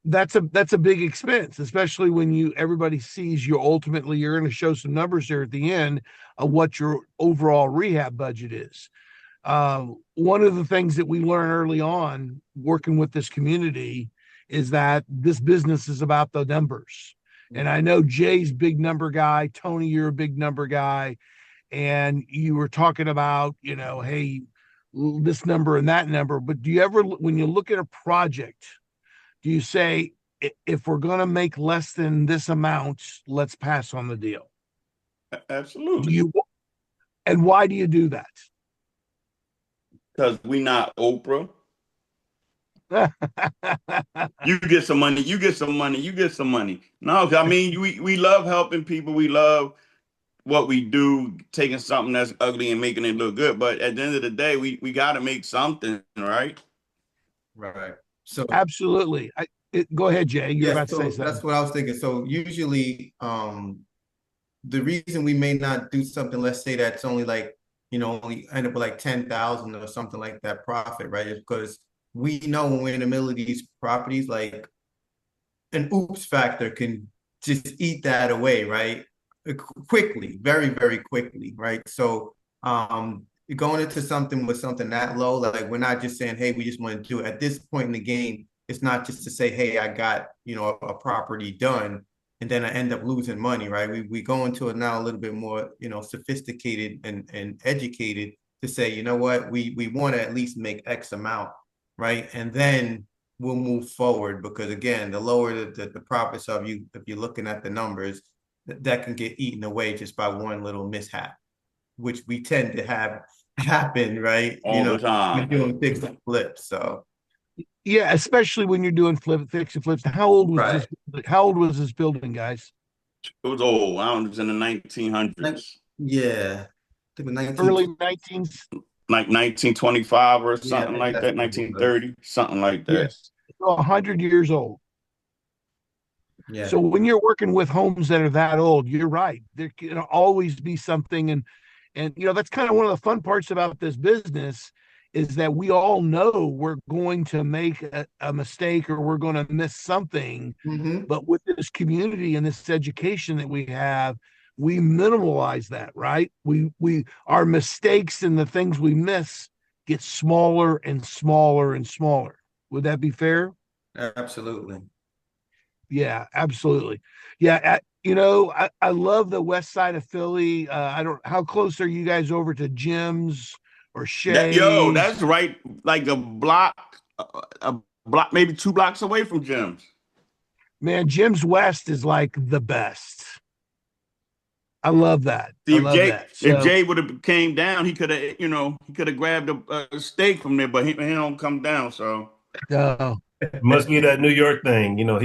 That's a big expense, especially when everybody sees you're going to show some numbers there at the end of what your overall rehab budget is. One of the things that we learn early on working with this community is that this business is about the numbers. And I know Jay's big number guy. Tony, you're a big number guy. And you were talking about, hey, this number and that number. But do you ever, when you look at a project, do you say, if we're going to make less than this amount, let's pass on the deal? Do Absolutely. you, and why do you do that? Because we not Oprah. You get some money. You get some money. You get some money. No, I mean we love helping people. We love what we do, taking something that's ugly and making it look good. But at the end of the day, we got to make something, right? Right. So Absolutely. Go ahead, Jay. You're yes, about to say so something. that's what I was thinking. So usually, the reason we may not do something, let's say that's only like, we end up with like 10,000 or something like that profit, right? Is because we know when we're in the middle of these properties, like an oops factor can just eat that away, right? Quickly, very, very quickly, right? So going into something with something that low, like we're not just saying, hey, we just want to do it. At this point in the game, it's not just to say, hey, I got, a property done and then I end up losing money, right? We go into it now a little bit more, sophisticated and educated to say, you know what, we want to at least make X amount, right? And then we'll move forward because again, the lower the profits of you, if you're looking at the numbers, that can get eaten away just by one little mishap, which we tend to have happen, right? All the We're time. doing fix and flips, so Yeah, especially when you're doing fix and flips. right. How old was this building, guys? It was old. I was in the 1900s. Yeah. I think it was 19. Early 19s. like 1925 or Yeah, something like that's that, what it was. 1930, something like that. Yes, 100 years old. Yeah. So when you're working with homes that are that old, you're right. There can always be something, and that's kind of one of the fun parts about this business is that we all know we're going to make a mistake or we're going to miss something. Hmm. But with this community and this education that we have, we minimalize that, right? We our mistakes and the things we miss get smaller and smaller and smaller. Would that be fair? Absolutely. Yeah, absolutely. Yeah, I love the west side of Philly. I don't how close are you guys over to Jim's or Shay's? That's right, like a block, maybe 2 blocks away from Jim's. Man, Jim's West is like the best. I love that. See, I if love Jay that. if So, Jay would have came down, he could have grabbed a steak from there, but he don't come down. So uh, It must be that New York thing. yeah.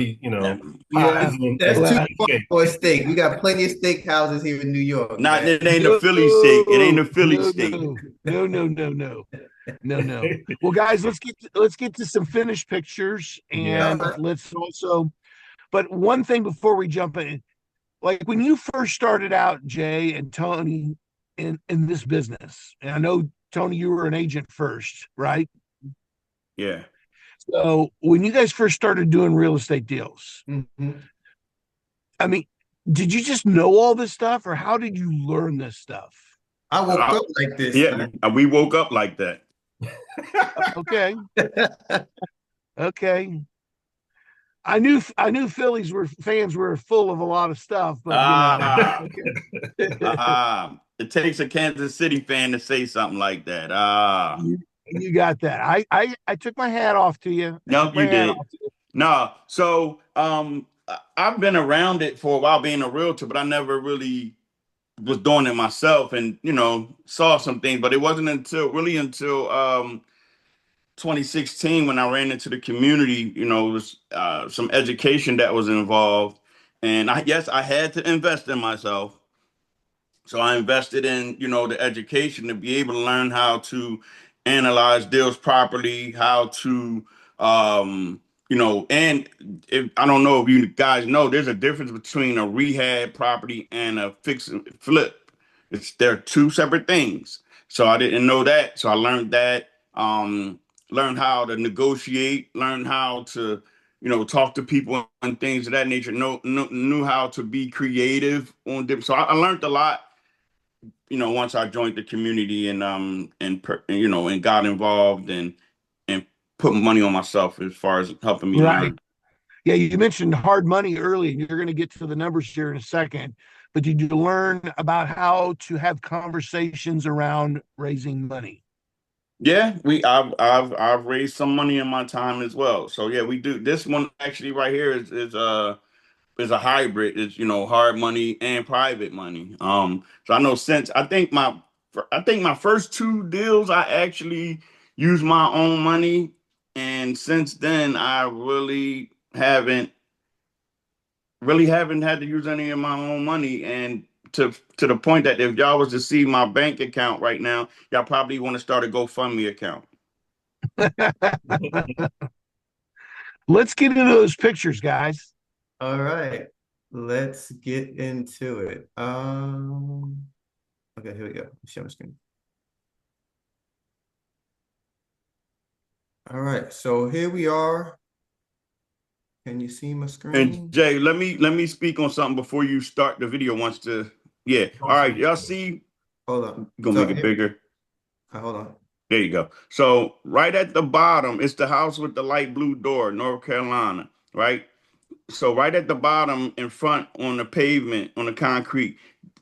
Yeah, He's in that's too far escape. for a steak. We got plenty of steak houses here in New York, Not man. it ain't a no, Philly steak. It ain't no, a Philly no, steak. no. Well, guys, let's get to some finished pictures, Yeah. All and right. let's also. But one thing before we jump in, like when you first started out, Jay and Tony, in this business, and I know Tony, you were an agent first, right? Yeah. So when you guys first started doing real estate deals, Mhm. I mean, did you just know all this stuff, or how did you learn this stuff? I woke Uh, up like this, yeah, man. we woke up like that. Okay, okay. I knew Phillies were fans were full of a lot of stuff, but Ah, okay. it takes a Kansas City fan to say something like that. Ah, You got that. I took my hat off to you. I took nope, my you hat did. off to you. No, so I've been around it for a while being a realtor, but I never really was doing it myself and saw some things, but it wasn't until 2016 when I ran into the community, it was some education that was involved. And I had to invest in myself. So I invested in, the education to be able to learn how to analyze deals properly, how to, and if I don't know if you guys know, there's a difference between a rehab property and a fix and flip. They're two separate things. So I didn't know that. So I learned that. Learned how to negotiate, learned how to, talk to people and things of that nature. Knew how to be creative on different. So I learned a lot once I joined the community and got involved and put money on myself as far as helping me Right. learn. Yeah, you mentioned hard money early, and you're going to get to the numbers here in a second. But did you learn about how to have conversations around raising money? Yeah, I've raised some money in my time as well. So yeah, we do. This one actually right here is a hybrid. It's hard money and private money. So I know since I think my first two deals I actually used my own money, and since then I really haven't had to use any of my own money. And to the point that if y'all was to see my bank account right now, y'all probably want to start a GoFundMe account. Let's get into those pictures, guys. All right. Let's get into it. Okay, here we go. Share my screen. All right, so here we are. Can you see my And screen? Jay, let me speak on something before you start the video. Yeah. All right, y'all see, Hold on. gonna So make it bigger. hold on. There you go. So right at the bottom, it's the house with the light blue door, North Carolina, right? So right at the bottom in front on the pavement, on the concrete,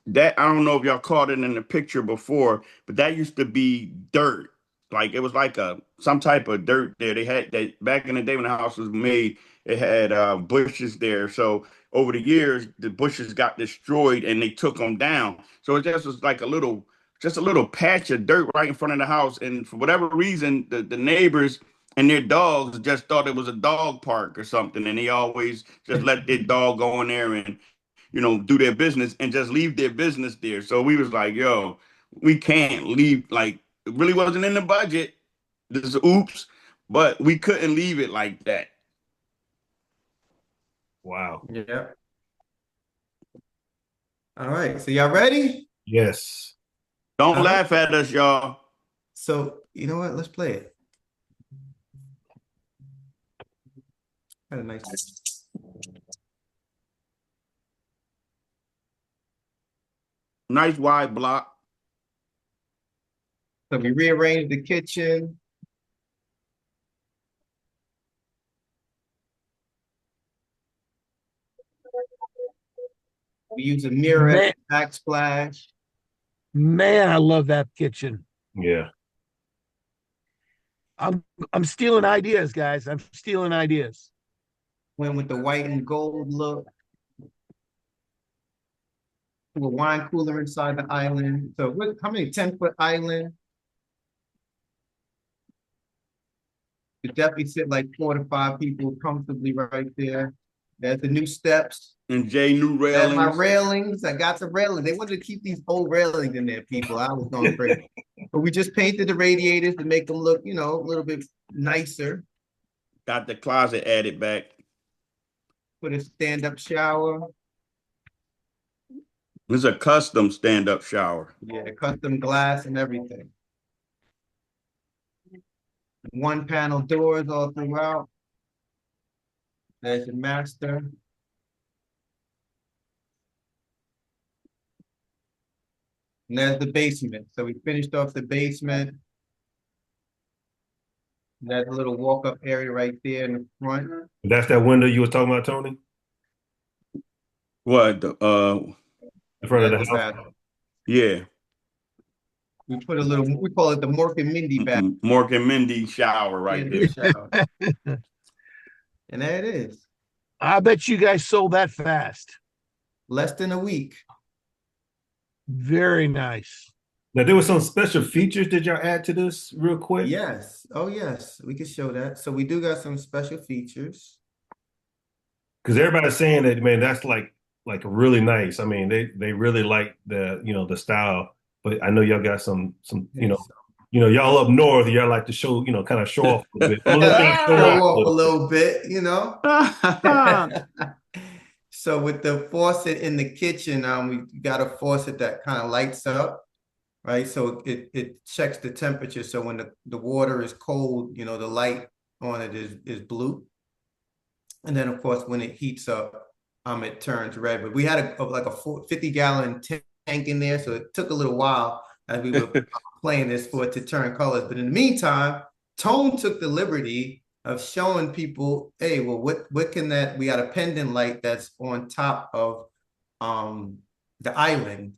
that I don't know if y'all caught it in the picture before, but that used to be dirt. Like it was like some type of dirt there. They had that back in the day when the house was made, it had bushes there. So over the years, the bushes got destroyed and they took them down. So it just was like just a little patch of dirt right in front of the house. And for whatever reason, the neighbors and their dogs just thought it was a dog park or something, and they always just let their dog go in there and do their business and just leave their business there. So we was like, yo, we can't leave like It really wasn't in the budget. This is oops, but we couldn't leave it like that. Wow. Yeah. All right. So y'all ready? Yes. Don't All right. laugh at us, y'all. So you know what? Let's play it. Got a Nice wide block. So we rearranged the kitchen. We use a mirror as Man, a backsplash. man, I love that kitchen. Yeah. I'm stealing ideas, guys. I'm stealing ideas. Went with the white and gold look. A wine cooler inside the island. So how many 10-foot island? Could definitely sit like 4 to 5 people comfortably right there. There's the new steps. And Jay new There's my railings. railings. I got some railings. They wanted to keep these old railings in there, people. I was going crazy. But we just painted the radiators to make them look, a little bit nicer. Got the closet added back. Put a stand-up shower. This is a custom stand-up shower. Yeah, custom glass and everything. One panel doors all throughout. There's your master. And there's the basement. So we finished off the basement. There's a little walk-up area right there in the front. That's that window you was talking about, Tony? What? In front of the That's the house? bathroom. Yeah. We put a little, we call it the Mork and Mindy bathroom. Mork and Mindy shower right there. Shower. And there it is. I bet you guys sold that fast. Less than a week. Very nice. Now, there were some special features that y'all add to this real quick? Yes. Oh, yes. We can show that. So we do got some special features. Because everybody's saying that, man, that's like really nice. I mean, they really like the style. But I know y'all got some Yes. y'all up north, y'all like to show, kind of show off a bit. Well, let y'all Show show off off a little bit. So with the faucet in the kitchen, we got a faucet that kind of lights up, right? So it checks the temperature. So when the water is cold, the light on it is blue. And then of course, when it heats up, it turns red. But we had a 50-gallon tank in there, so it took a little while as we were playing this for it to turn colors. But in the meantime, Tone took the liberty of showing people, hey, well, what can that? We got a pendant light that's on top of the island,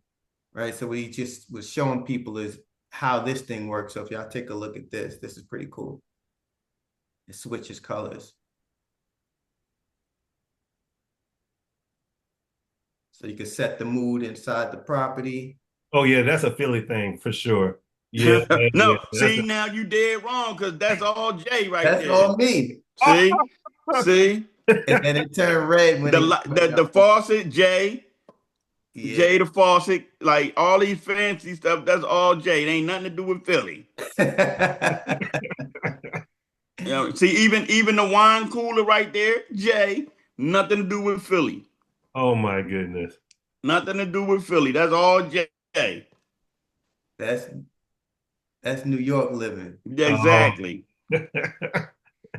right? So what he just was showing people is how this thing works. So if y'all take a look at this is pretty cool. It switches colors. So you can set the mood inside the property. Oh yeah, that's a Philly thing for sure. Yeah, No, yeah, see, now you dead wrong because that's all Jay right That's there. all me. See? And then it turned red when the faucet, Jay. Yeah. Jay the faucet, like all these fancy stuff, that's all Jay. It ain't nothing to do with Philly. See, even the wine cooler right there, Jay, nothing to do with Philly. Oh my goodness. Nothing to do with Philly. That's all Jay. That's New York living. Exactly.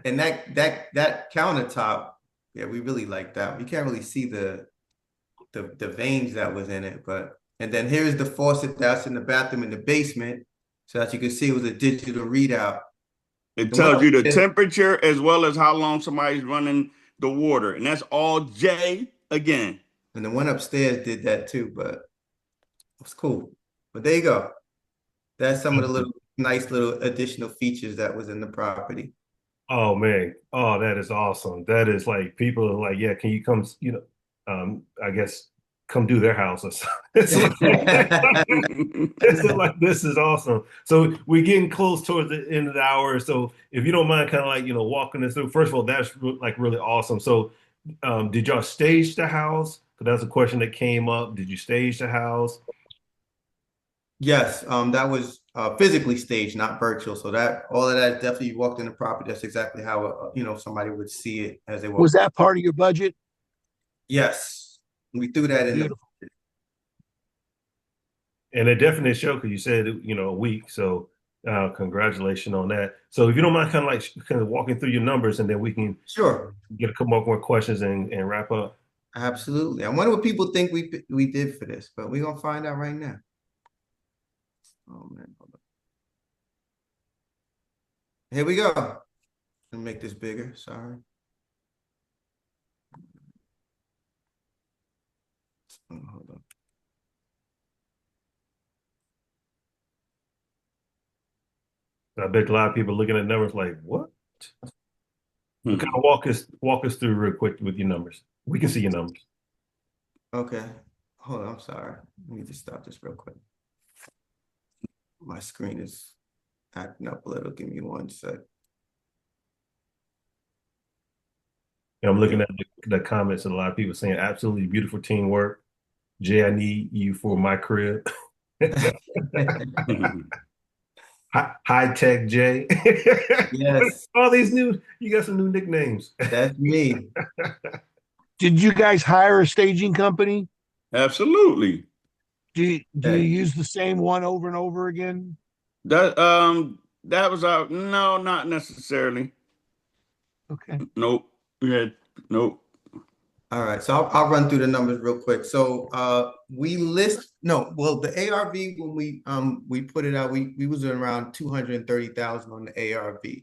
And that countertop, yeah, we really like that. You can't really see the veins that was in it, and then here's the faucet that's in the bathroom in the basement, so that you can see it was a digital readout. It tells you the temperature as well as how long somebody's running the water, and that's all Jay again. And the one upstairs did that too, but it was cool. But there you go. That's some of the nice little additional features that was in the property. Oh man. Oh, that is awesome. That is like people are like, yeah, can you come, I guess come do their house or something. It's like this is awesome. So we're getting close towards the end of the hour. So if you don't mind kind of like, walking us through, first of all, that's like really awesome. So did y'all stage the house? Because that's a question that came up. Did you stage the house? Yes, that was physically staged, not virtual. So that all of that definitely you walked in the property. That's exactly how somebody would see it as they Was walk. that part of your budget? Yes, we threw that in the. Beautiful. And it definitely showed because you said, a week. So congratulations on that. So if you don't mind kind of like kind of walking through your numbers and then we can Sure, get a couple more questions and wrap up. absolutely. I wonder what people think we did for this, but we're gonna find out right now. Oh man, hold on. Here we go. Let me make this bigger. Sorry. Hold on. I bet a lot of people looking at numbers like, what? But kind Hmm. of walk us through real quick with your numbers. We can see your numbers. Okay. Hold on. I'm sorry. Let me just stop this real quick. My screen is acting up a little. Give me one sec. And I'm looking Yeah. at the comments and a lot of people saying absolutely beautiful teamwork. Jay, I need you for my crib. High tech Jay. Yes, All these new, you got some new nicknames. that's me. Did you guys hire a staging company? Absolutely. Do you Okay. use the same one over and over again? That was our no, not necessarily. Okay. Nope. We had nope. All right. So I'll run through the numbers real quick. So we list no, well, the ARV when we put it out, we was around 230,000 on the ARV.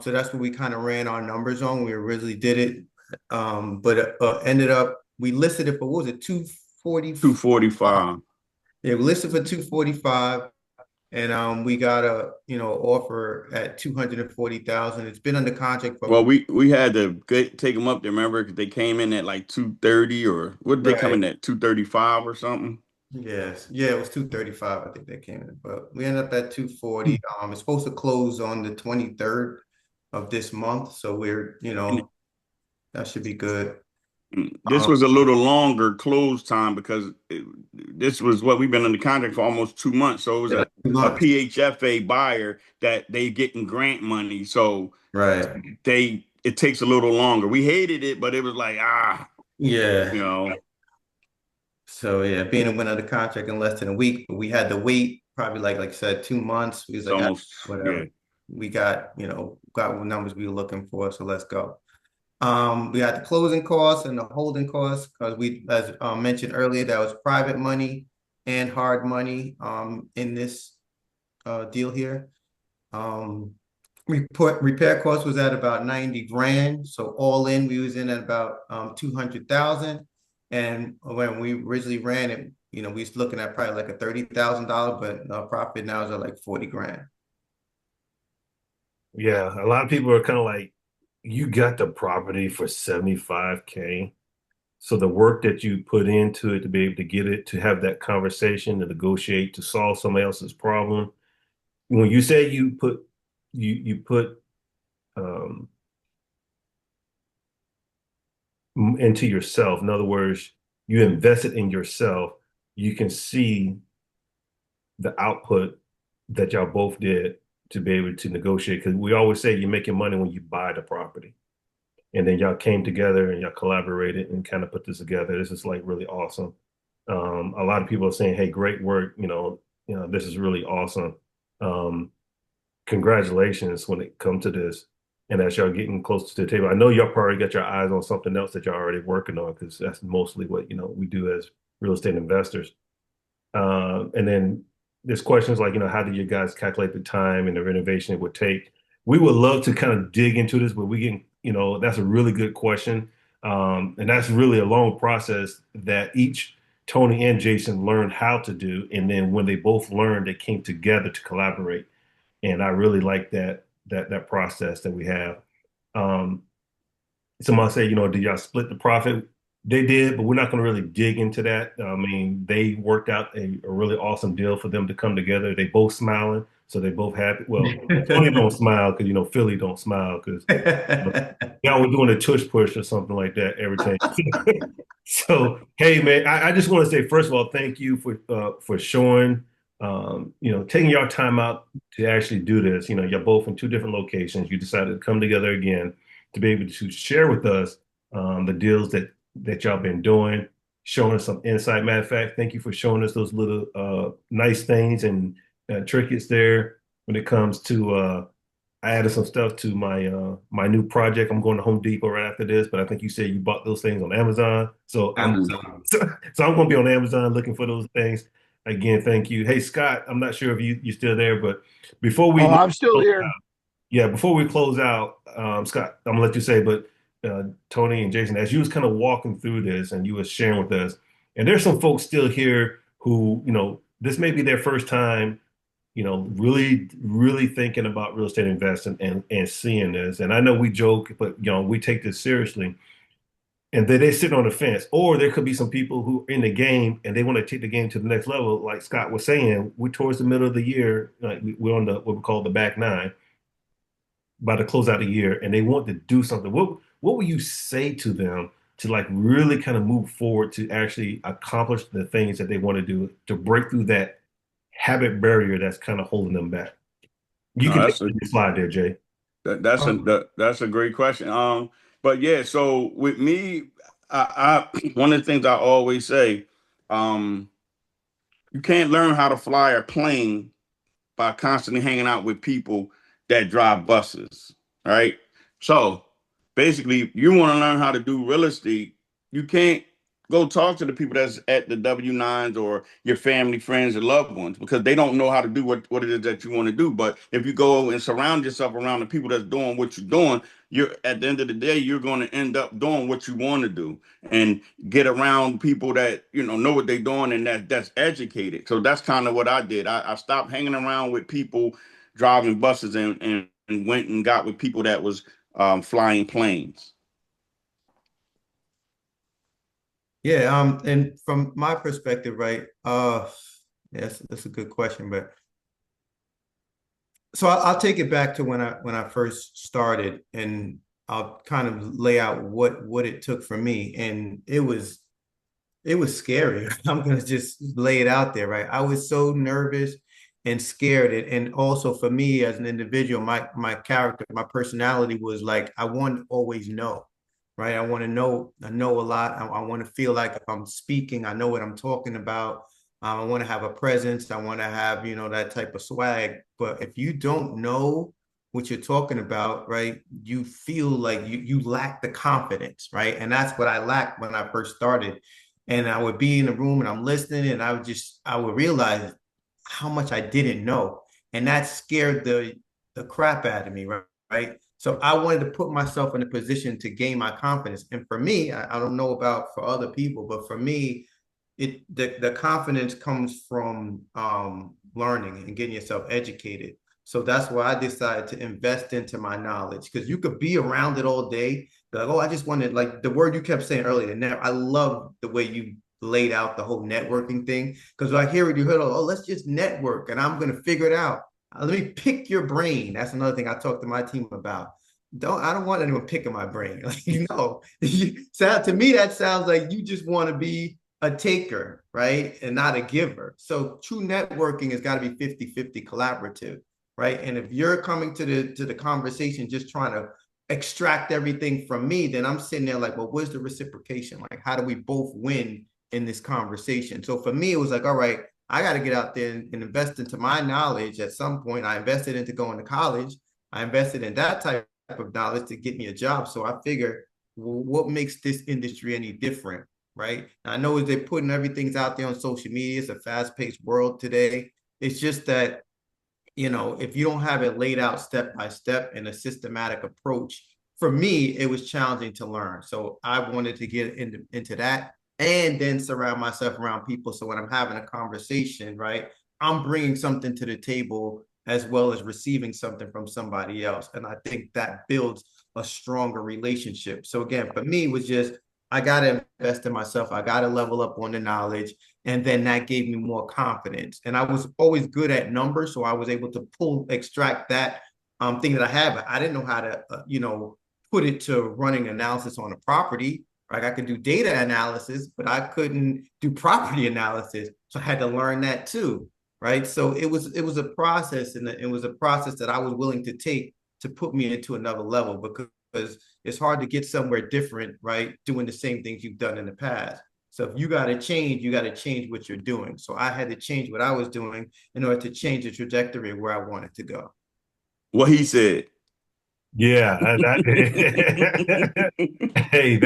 So that's what we kind of ran our numbers on. We originally did it. But ended up we listed it for what was it, 245? 245. Yeah, we listed for 245. And we got a offer at 240,000. It's been under contract for Well, we had to take them up there, remember? 'Cause they came in at like 230 or what did they come right. in at 235 or something? Yes, yeah, it was 235. I think they came in, but we ended up at 240. It's supposed to close on the 23rd of this month, so And that should be good. this Um, was a little longer close time because this was what we've been under contract for almost 2 months. So it was yeah, a, 2 months. PHFA buyer that they getting grant money. So Right. it takes a little longer. We hated it, but it was like, you Yeah. know, So yeah, being it went under contract in less than a week, but we had to wait probably like I said, 2 months. We was it's like, almost, yeah. whatever. We got what numbers we were looking for, so let's go. We had the closing costs and the holding costs because as mentioned earlier, that was private money and hard money in this deal here. Um, repair cost was at about 90 grand. So all in, we was in at about 200,000. And when we originally ran it, we was looking at probably like a $30,000, but profit now is at like 40 grand. Yeah, a lot of people are kind of like, you got the property for 75K. So the work that you put into it to be able to get it, to have that conversation, to negotiate, to solve somebody else's problem. When you say you put um, into yourself, in other words, you invested in yourself, you can see the output that y'all both did to be able to negotiate. Because we always say you're making money when you buy the property. And then y'all came together and y'all collaborated and kind of put this together. This is like really awesome. A lot of people are saying, "Hey, great work! This is really awesome. Um, Congratulations when it comes to this." And as y'all getting closer to the table, I know y'all probably got your eyes on something else that y'all already working on because that's mostly what we do as real estate investors. And then there's questions like, how do you guys calculate the time and the renovation it would take? We would love to kind of dig into this, but we can, that's a really good question. And that's really a long process that each Tony and Jason learned how to do. And then when they both learned, they came together to collaborate. And I really like that process that we have. Um, Somebody say, did y'all split the profit? They did, but we're not going to really dig into that. I mean, they worked out a really awesome deal for them to come together. They both smiling, so they both happy. Well, Tony don't smile because Philly don't smile because y'all were doing a tush push or something like that every time. So, hey man, I just want to say first of all, thank you for showing taking your time out to actually do this. You're both in two different locations. You decided to come together again to be able to share with us the deals that y'all been doing, showing us some insight. Matter of fact, thank you for showing us those little nice things and trinkets there when it comes to I added some stuff to my new project. I'm going to Home Depot right after this, but I think you said you bought those things on Amazon. So I'm Amazon. so I'm going to be on Amazon looking for those things. Again, thank you. Hey Scott, I'm not sure if you're still there, but before Oh, we I'm still here. yeah, before we close out, Scott, I'm gonna let you say, but Tony and Jason, as you was kind of walking through this and you was sharing with us, and there's some folks still here who, this may be their first time, really, really thinking about real estate investing and seeing this. And I know we joke, but we take this seriously. And then they sit on the fence, or there could be some people who are in the game and they want to take the game to the next level. Like Scott was saying, we're towards the middle of the year, like we're on the what we call the back nine by the close out the year, and they want to do something. What will you say to them to like really kind of move forward to actually accomplish the things that they want to do to break through that habit barrier that's kind of holding them back? You No, can take the slide there, Jay. that's a great question. But yeah, so with me, I one of the things I always say, um, you can't learn how to fly a plane by constantly hanging out with people that drive buses, right? So basically, you want to learn how to do real estate, you can't go talk to the people that's at the W-9s or your family, friends, and loved ones because they don't know how to do what it is that you want to do. But if you go and surround yourself around the people that's doing what you're doing, you're at the end of the day, you're going to end up doing what you want to do and get around people that know what they're doing and that's educated. So that's kind of what I did. I stopped hanging around with people driving buses and went and got with people that was flying planes. Yeah, and from my perspective, right, yes, that's a good question, but so I'll take it back to when I first started, and I'll kind of lay out what it took for me, and it was scary. I'm gonna just lay it out there, right? I was so nervous and scared, and also for me as an individual, my character, my personality was like I want to always know, right? I know a lot. I want to feel like if I'm speaking, I know what I'm talking about. I want to have a presence. I want to have, that type of swag. But if you don't know what you're talking about, right, you feel like you lack the confidence, right? And that's what I lacked when I first started. And I would be in the room and I'm listening, and I would realize how much I didn't know. And that scared the crap out of me, right? Right. So I wanted to put myself in a position to gain my confidence. And for me, I don't know about for other people, but for me, the confidence comes from learning and getting yourself educated. So that's why I decided to invest into my knowledge, because you could be around it all day. Like, oh, I just wanted, like the word you kept saying earlier. I love the way you laid out the whole networking thing, because I hear it, you heard, oh, let's just network and I'm gonna figure it out. Let me pick your brain. That's another thing I talked to my team about. I don't want anyone picking my brain. Like, to me, that sounds like you just want to be a taker, right? And not a giver. So true networking has got to be 50-50 collaborative, right? And if you're coming to the conversation just trying to extract everything from me, then I'm sitting there like, well, where's the reciprocation? Like, how do we both win in this conversation? So for me, it was like, all right, I got to get out there and invest into my knowledge. At some point, I invested into going to college. I invested in that type of knowledge to get me a job. So I figure, well, what makes this industry any different, right? I know they're putting everything's out there on social media. It's a fast-paced world today. It's just that, if you don't have it laid out step by step and a systematic approach, for me, it was challenging to learn. So I wanted to get into that and then surround myself around people. So when I'm having a conversation, right, I'm bringing something to the table as well as receiving something from somebody else. And I think that builds a stronger relationship. So again, for me, it was just, I got to invest in myself. I got to level up on the knowledge. And then that gave me more confidence. And I was always good at numbers. So I was able to extract that thing that I had, but I didn't know how to, put it to running analysis on a property. Like I could do data analysis, but I couldn't do property analysis. So I had to learn that too. right? So it was a process, and it was a process that I was willing to take to put me into another level because it's hard to get somewhere different, right? Doing the same things you've done in the past. So if you got to change, you got to change what you're doing. So I had to change what I was doing in order to change the trajectory of where I wanted to go. What he said. Yeah, hey,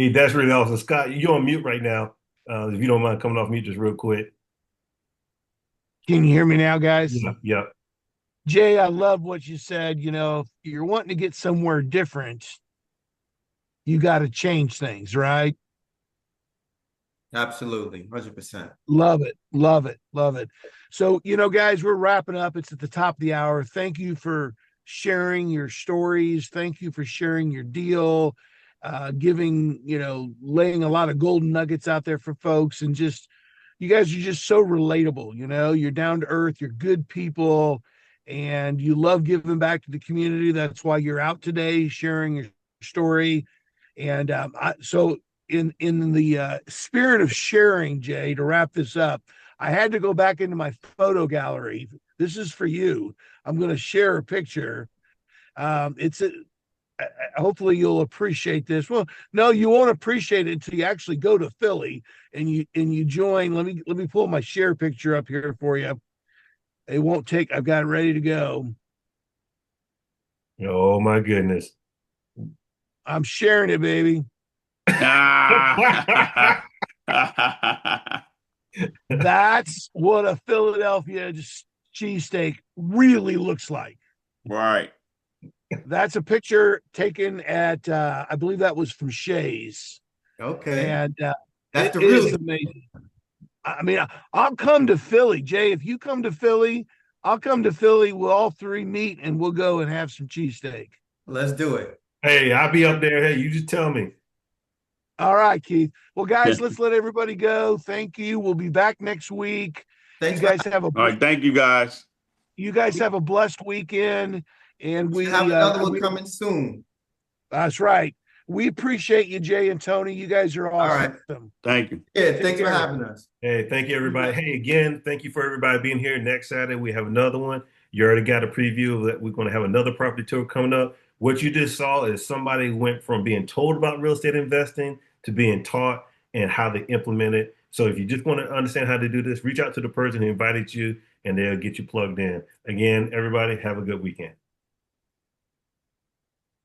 that's really awesome. Scott, you're on mute right now. If you don't mind coming off mute just real quick. Can you hear me now, guys? Yeah, yeah, Jay, I love what you said. You know, if you're wanting to get somewhere different, you got to change things, right? Absolutely, 100%. Love it. Love it. Love it. So, guys, we're wrapping up. It's at the top of the hour. Thank you for sharing your stories. Thank you for sharing your deal, giving, laying a lot of golden nuggets out there for folks. And just, you guys are just so relatable. You're down to earth, you're good people, and you love giving back to the community. That's why you're out today sharing your story. And so, in the spirit of sharing, Jay, to wrap this up, I had to go back into my photo gallery. This is for you. I'm going to share a picture. It's a hopefully you'll appreciate this. Well, no, you won't appreciate it until you actually go to Philly and you join. Let me pull my share picture up here for you. It won't take. I've got it ready to go. oh my goodness. I'm sharing it, baby. Ah. That's what a Philadelphia cheesesteak really looks like. Right. That's a picture taken at I believe that was from Shays, Okay. and That's it the is really amazing. I mean, I'll come to Philly, Jay. If you come to Philly, I'll come to Philly. We'll all three meet and we'll go and have some cheesesteak. let's do it. Hey, I'll be up there. Hey, you just tell me. All right, Keith. Well, guys, let's let everybody go. Thank you. We'll be back next week. You Thanks for guys have a All right. Thank you, guys. you guys have a blessed weekend, and we should have another one we coming soon. that's right. We appreciate you, Jay and Tony. You guys are All awesome. right. Thank you. Yeah, Take thanks for care. having us. Hey, thank you, everybody. Hey, again, thank you for everybody being here. Next Saturday, we have another one. You already got a preview of that. We're going to have another property tour coming up. What you just saw is somebody went from being told about real estate investing to being taught and how to implement it. So if you just want to understand how to do this, reach out to the person who invited you and they'll get you plugged in. Again, everybody, have a good weekend.